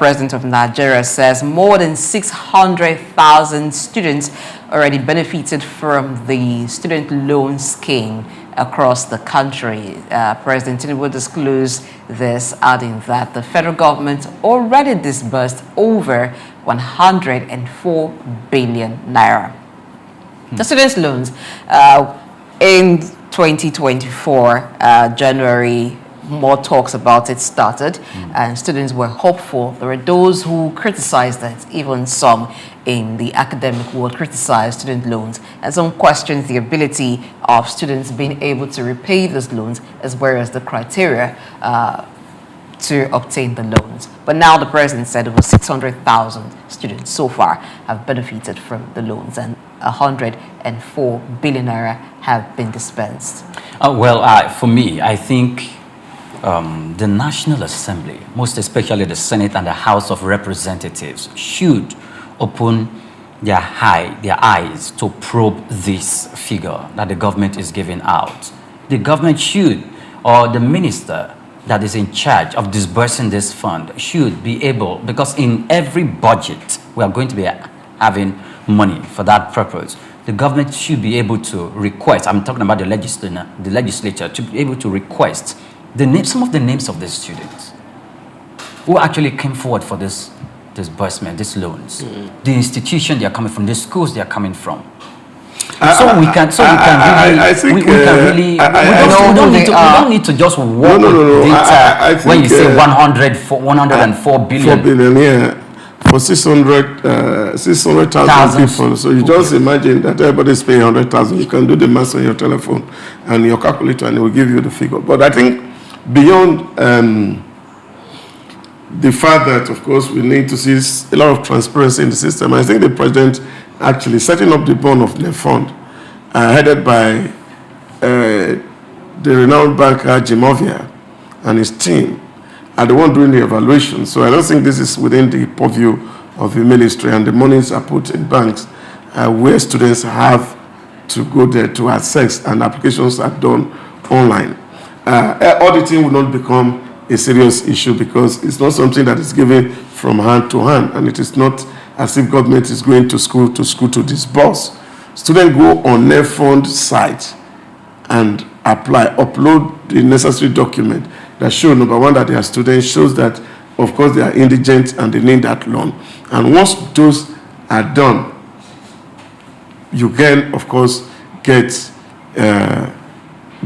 President of Nigeria says more than 600,000 students already benefited from the student loan scheme across the country. President Tinubu disclosed this, adding that the federal government already disbursed over 104 billion naira. The students' loans in 2024, January, more talks about it started, and students were hopeful. There were those who criticized it, even some in the academic world criticized student loans, and some questioned the ability of students being able to repay those loans, as well as the criteria to obtain the loans. But now the president said over 600,000 students so far have benefited from the loans, and 104 billion naira have been dispensed. For me, I think the National Assembly, most especially the Senate and the House of Representatives, should open their eyes to probe this figure that the government is giving out. The government should, or the minister that is in charge of disbursing this fund should be able, because in every budget we are going to be having money for that purpose. The government should be able to request, I'm talking about the legislature, to be able to request some of the names of the students who actually came forward for this disbursement, these loans, the institution they are coming from, the schools they are coming from. We don't need to just work with data when you say 104 billion. 4 billion, yeah, for 600,000 people. So you just imagine that everybody's paying 100,000. You can do the math on your telephone and your calculator, and it will give you the figure. But I think beyond the fact that, of course, we need to see a lot of transparency in the system, I think the president actually setting up the bond of the fund, headed by the renowned banker Jimovia and his team, are the one doing the evaluation. So I don't think this is within the purview of the ministry, and the monies are put in banks where students have to go there to access, and applications are done online. Auditing will not become a serious issue because it's not something that is given from hand to hand, and it is not as if government is going to school to disburse. Students go on their fund site and apply, upload the necessary document that show, number one, that they are students, shows that, of course, they are indigent and they need that loan. And once those are done, you can, of course, get the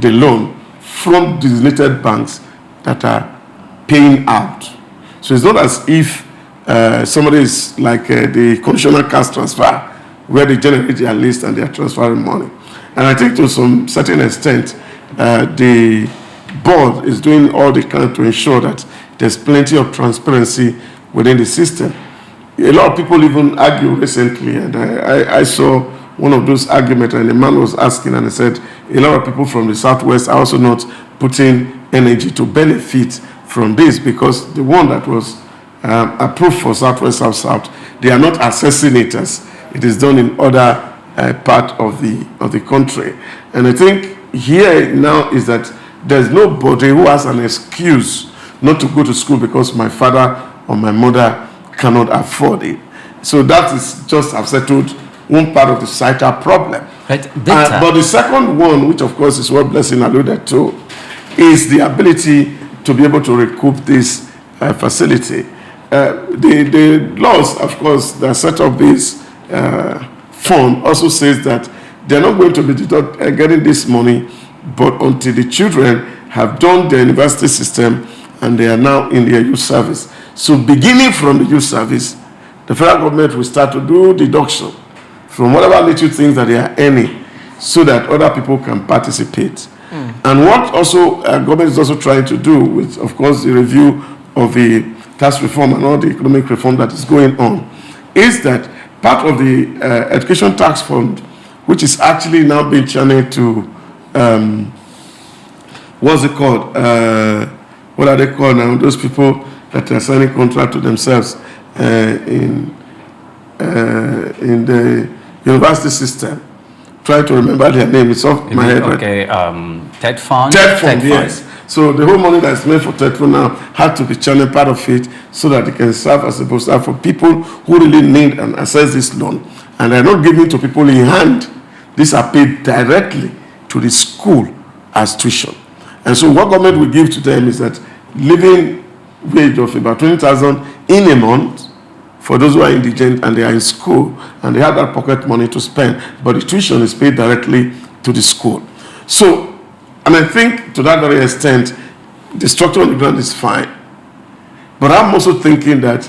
loan from designated banks that are paying out. So it's not as if somebody is like the conditional cash transfer, where they generate their list and they are transferring money. And I think to some certain extent, the board is doing all they can to ensure that there's plenty of transparency within the system. A lot of people even argue recently, and I saw one of those arguments, and the man was asking, and he said, a lot of people from the Southwest are also not putting energy to benefit from this, because the one that was approved for Southwest South, they are not assessing it as it is done in other part of the country. And I think here now is that there's nobody who has an excuse not to go to school because my father or my mother cannot afford it. So that is just have settled one part of the societal problem. Right. But the second one, which of course is what Blessing alluded to, is the ability to be able to recoup this facility. The laws, of course, that set up this fund also says that they're not going to be getting this money, but until the children have done the university system and they are now in their youth service. So beginning from the youth service, the federal government will start to do deduction from whatever little things that they are earning, so that other people can participate. And what also government is also trying to do with, of course, the review of the tax reform and all the economic reform that is going on, is that part of the education tax fund, which is actually now being channeled to, what's it called? What are they called now? Those people that are signing contract to themselves in the university system. try to remember their name. It's off my head. Okay, TED Fund. TED Fund, yes. So the whole money that's meant for TED Fund now had to be channeled part of it so that it can serve as a booster for people who really need and access this loan. And they're not giving to people in hand. These are paid directly to the school as tuition. And so what government will give to them is that living wage of about 20,000 in a month for those who are indigent and they are in school and they have that pocket money to spend, but the tuition is paid directly to the school. So, and I think to that very extent, the structure on the ground is fine. But I'm also thinking that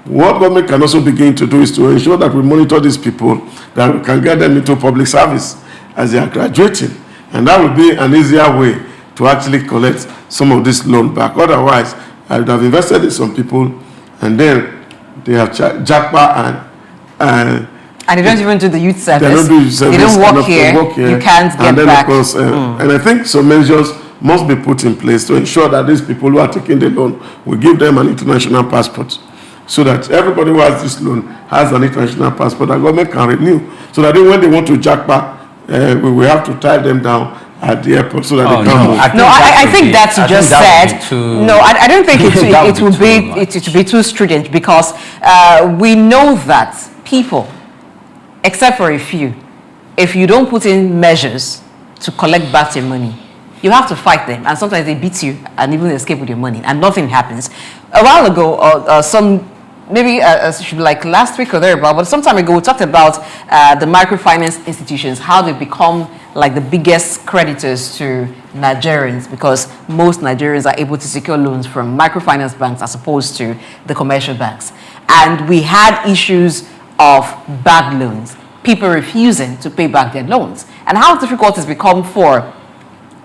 what government can also begin to do is to ensure that we monitor these people, that we can get them into public service as they are graduating. And that would be an easier way to actually collect some of this loan back. Otherwise, I would have invested in some people and then they have jackpot and they don't even do the youth service. They don't do youth service. They don't work here. You can't get and then back. Of course, and I think some measures must be put in place to ensure that these people who are taking the loan, we give them an international passport, so that everybody who has this loan has an international passport that government can renew, so that when they want to jackpot, we will have to tie them down at the airport so that they can move. I think that you just said. No, I don't think it would be too stringent, because we know that people, except for a few, if you don't put in measures to collect back your money, you have to fight them, and sometimes they beat you and even escape with your money, and nothing happens. A while ago, maybe should be like last week or thereabout, but some time ago we talked about the microfinance institutions, how they become like the biggest creditors to Nigerians, because most Nigerians are able to secure loans from microfinance banks as opposed to the commercial banks. And we had issues of bad loans, people refusing to pay back their loans, and how difficult it's become for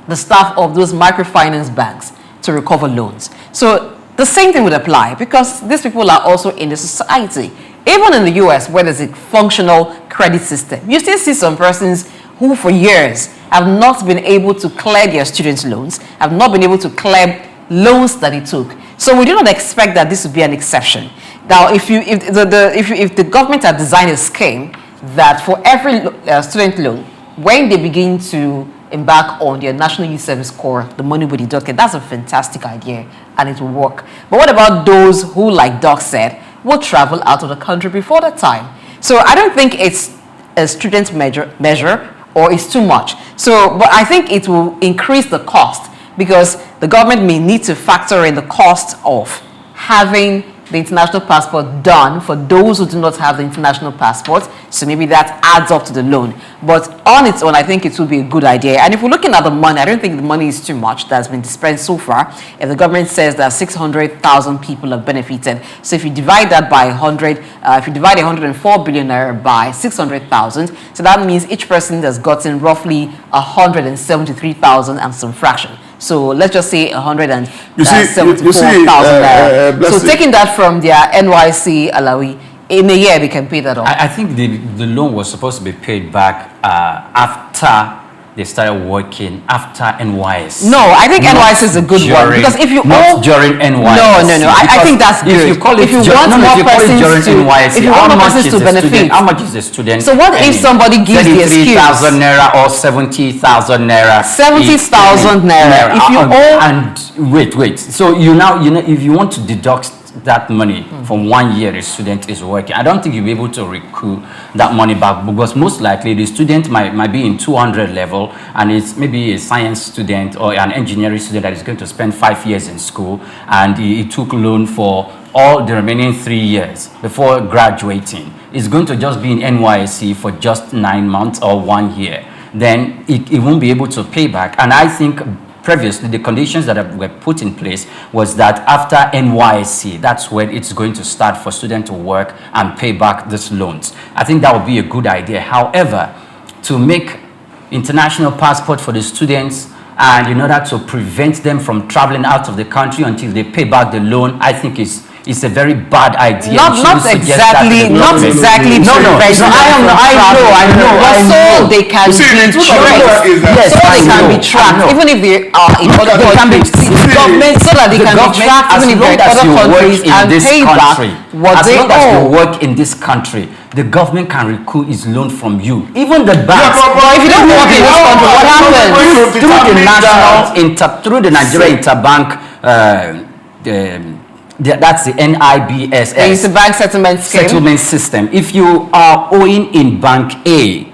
the staff of those microfinance banks to recover loans. So the same thing would apply, because these people are also in the society. Even in the US, where there's a functional credit system, you still see some persons who for years have not been able to clear their student loans, have not been able to clear loans that they took. So we do not expect that this would be an exception. Now, if the government had designed a scheme that for every student loan, when they begin to embark on their National Youth Service Corps, the money will be deducted, that's a fantastic idea and it will work. But what about those who, like Doc said, will travel out of the country before that time? So I don't think it's a student measure or it's too much. So, but I think it will increase the cost, because the government may need to factor in the cost of having the international passport done for those who do not have the international passport. So maybe that adds up to the loan. But on its own, I think it would be a good idea. And if we're looking at the money, I don't think the money is too much that's been dispensed so far. If the government says that 600,000 people have benefited, so if you divide that by 100, if you divide 104 billion naira by 600,000, so that means each person has gotten roughly 173,000 and some fraction. So let's just say 174,000 naira. So taking that from their NYC Alawi, in a year they can pay that off. I think the loan was supposed to be paid back after they started working, after NYC. No, I think NYC is a good one, because if you during NYC. No. I think that's good. If you call it during NYC, how much is the student? So what if somebody gives the excuse 33,000 naira or 70,000 naira? 70,000 naira. If you and wait. So you if you want to deduct that money from 1 year a student is working, I don't think you'll be able to recoup that money back, because most likely the student might be in 200 level, and it's maybe a science student or an engineering student that is going to spend 5 years in school, and he took loan for all the remaining 3 years before graduating. It's going to just be in NYSC for just 9 months or 1 year. Then it won't be able to pay back. And I think previously, the conditions that were put in place was that after NYSC, that's when it's going to start for students to work and pay back these loans. I think that would be a good idea. However, to make international passport for the students, and in order to prevent them from traveling out of the country until they pay back the loan, I think it's a very bad idea. Not exactly. No. I know. So they can be tracked. Yes, they can be tracked, even if they are in other countries. Government, so that they can be tracked, even if they're in other countries, and pay back what they owe. As long as you work in this country, the government can recoup its loan from you. Even the banks. but if you don't work in this country, what happens? Through the Nigerian Interbank, that's the NIBSS. It's a bank settlement scheme. Settlement system. If you are owing in Bank A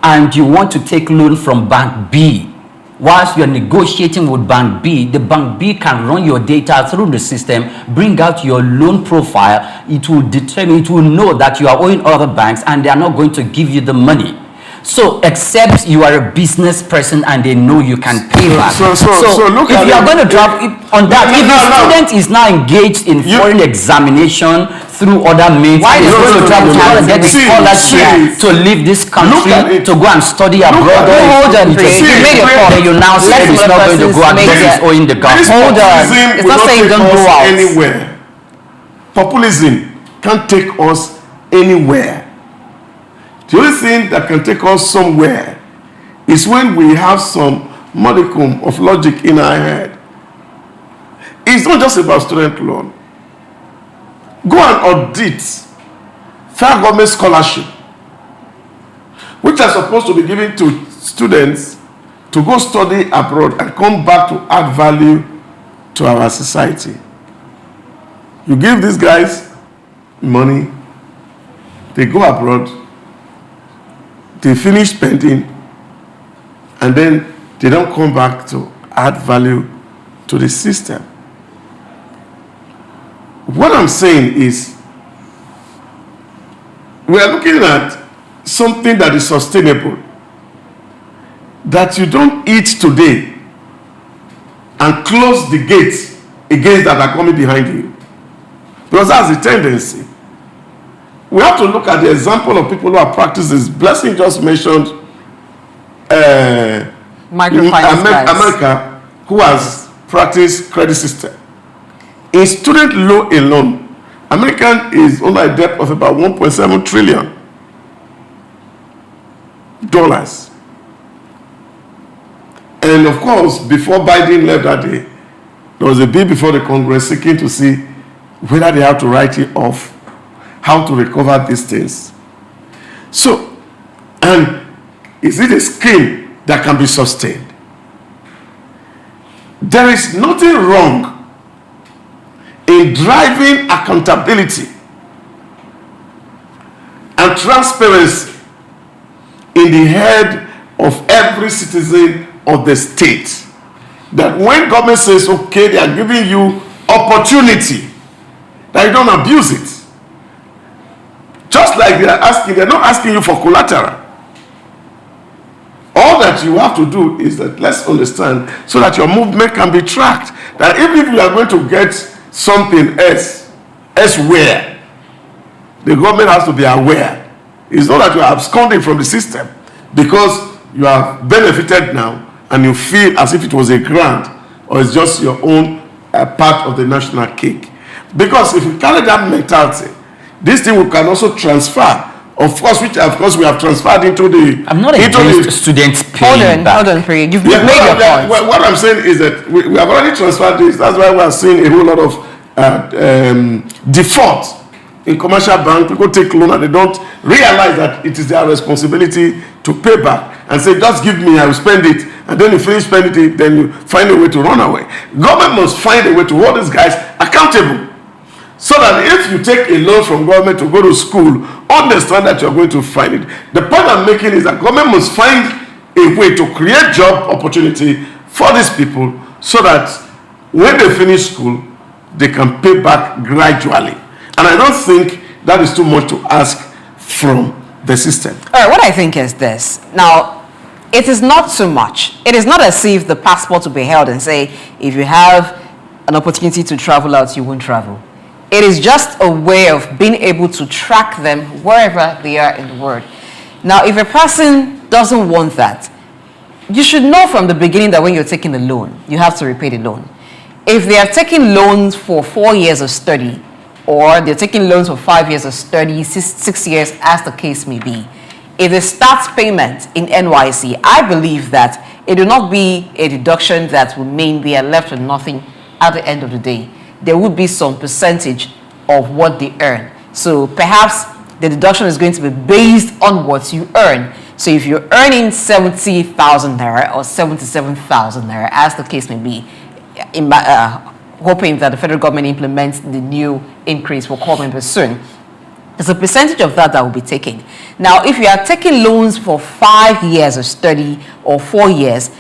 and you want to take loan from Bank B, whilst you're negotiating with Bank B, the Bank B can run your data through the system, bring out your loan profile. It will determine, it will know that you are owing other banks and they are not going to give you the money. So, except you are a business person and they know you can pay back. So look if at you are going to drop on that, if the student is now engaged in foreign examination through other means, why is going to travel to get a scholarship to leave this country to go and study abroad? Hold on, please. You made your point. You now say it's not going to go out because it's owing the government. Hold on. It's not saying don't go out. Anywhere. Populism can't take us anywhere. The only thing that can take us somewhere is when we have some modicum of logic in our head. It's not just about student loan. Go and audit federal government scholarship, which are supposed to be given to students to go study abroad and come back to add value to our society. You give these guys money, they go abroad, they finish spending, and then they don't come back to add value to the system. What I'm saying is, we are looking at something that is sustainable, that you don't eat today and close the gates against that are coming behind you, because that's the tendency. We have to look at the example of people who have practiced this. Blessing just mentioned America, who has practiced credit system. In student loan alone, America is under a debt of about $1.7 trillion. And of course, before Biden left that day, there was a bill before the Congress seeking to see whether they have to write it off, how to recover these things. So, and is it a scheme that can be sustained? There is nothing wrong in driving accountability and transparency in the head of every citizen of the state. That when government says, okay, they are giving you opportunity, that you don't abuse it. Just like they're not asking you for collateral. All that you have to do is that, let's understand, so that your movement can be tracked. That even if you are going to get something else, elsewhere, the government has to be aware. It's not that you are absconding from the system because you have benefited now and you feel as if it was a grant or it's just your own part of the national cake. Because if you carry that mentality, this thing we can also transfer. Of course, we have transferred into the... I'm not against students paying back. Hold on, Free. You've made your point. What I'm saying is that we have already transferred this. That's why we are seeing a whole lot of default in commercial banks. People take loan and they don't realize that it is their responsibility to pay back and say, just give me, I will spend it. And then you finish spending it, then you find a way to run away. Government must find a way to hold these guys accountable. So that if you take a loan from government to go to school, understand that you're going to find it. The point I'm making is that government must find a way to create job opportunity for these people so that when they finish school, they can pay back gradually. And I don't think that is too much to ask from the system. All right, what I think is this. Now, it is not too much. It is not as if the passport will be held and say, if you have an opportunity to travel out, you won't travel. It is just a way of being able to track them wherever they are in the world. Now, if a person doesn't want that, you should know from the beginning that when you're taking a loan, you have to repay the loan. If they are taking loans for 4 years of study, or they're taking loans for 5 years of study, 6 years, as the case may be, if they start payment in NYC, I believe that it will not be a deduction that will mean they are left with nothing at the end of the day. There would be some percentage of what they earn. So perhaps the deduction is going to be based on what you earn. So if you're earning 70,000 naira or 77,000 naira, as the case may be, hoping that the federal government implements the new increase for core members soon, there's a percentage of that will be taken. Now, if you are taking loans for 5 years of study or 4 years,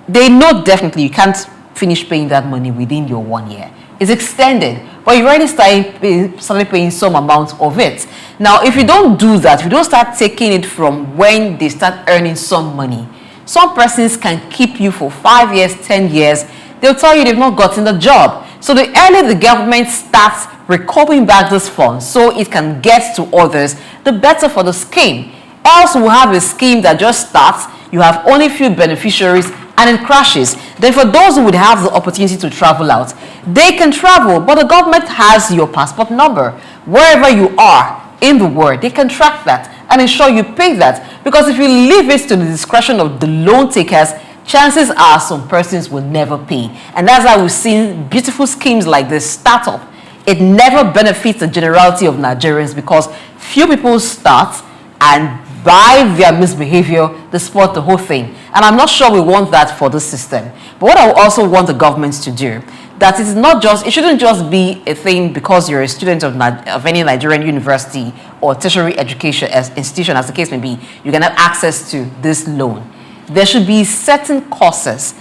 they know definitely you can't finish paying that money within your 1 year. It's extended, but you already started paying some amount of it. Now, if you don't do that, if you don't start taking it from when they start earning some money, some persons can keep you for 5 years, 10 years. They'll tell you they've not gotten the job. So the earlier the government starts recovering back this funds so it can get to others, the better for the scheme. Else we'll have a scheme that just starts, you have only few beneficiaries, and it crashes. Then for those who would have the opportunity to travel out, they can travel, but the government has your passport number. Wherever you are in the world, they can track that and ensure you pay that. Because if you leave it to the discretion of the loan takers, chances are some persons will never pay. And that's why we've seen beautiful schemes like this start up. It never benefits the generality of Nigerians because few people start, and by their misbehavior, they spoil the whole thing. And I'm not sure we want that for the system. But what I also want the governments to do, that it's not just, it shouldn't just be a thing because you're a student of any Nigerian university or tertiary education institution, as the case may be, you can have access to this loan. There should be certain courses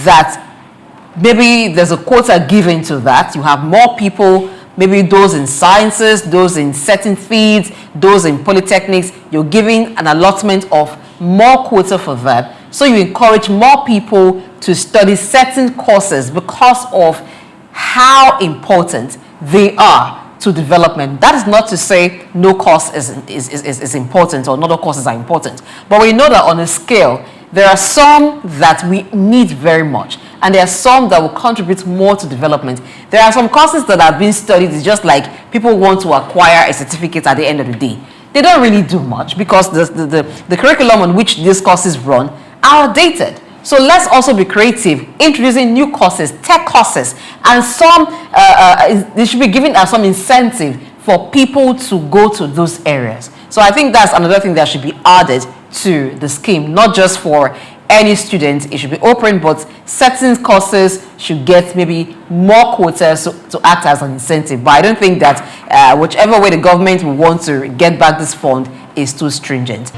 that maybe there's a quota given to that. You have more people, maybe those in sciences, those in certain fields, those in polytechnics, you're giving an allotment of more quota for that. So you encourage more people to study certain courses because of how important they are to development. That is not to say no course is important or not all courses are important. But we know that on a scale, there are some that we need very much, and there are some that will contribute more to development. There are some courses that are being studied. It's just like people want to acquire a certificate at the end of the day. They don't really do much because the curriculum on which these courses run are outdated. So let's also be creative, introducing new courses, tech courses, and some they should be given as some incentive for people to go to those areas. So I think that's another thing that should be added to the scheme, not just for any student. It should be open, but certain courses should get maybe more quotas to act as an incentive. But I don't think that whichever way the government will want to get back this fund is too stringent.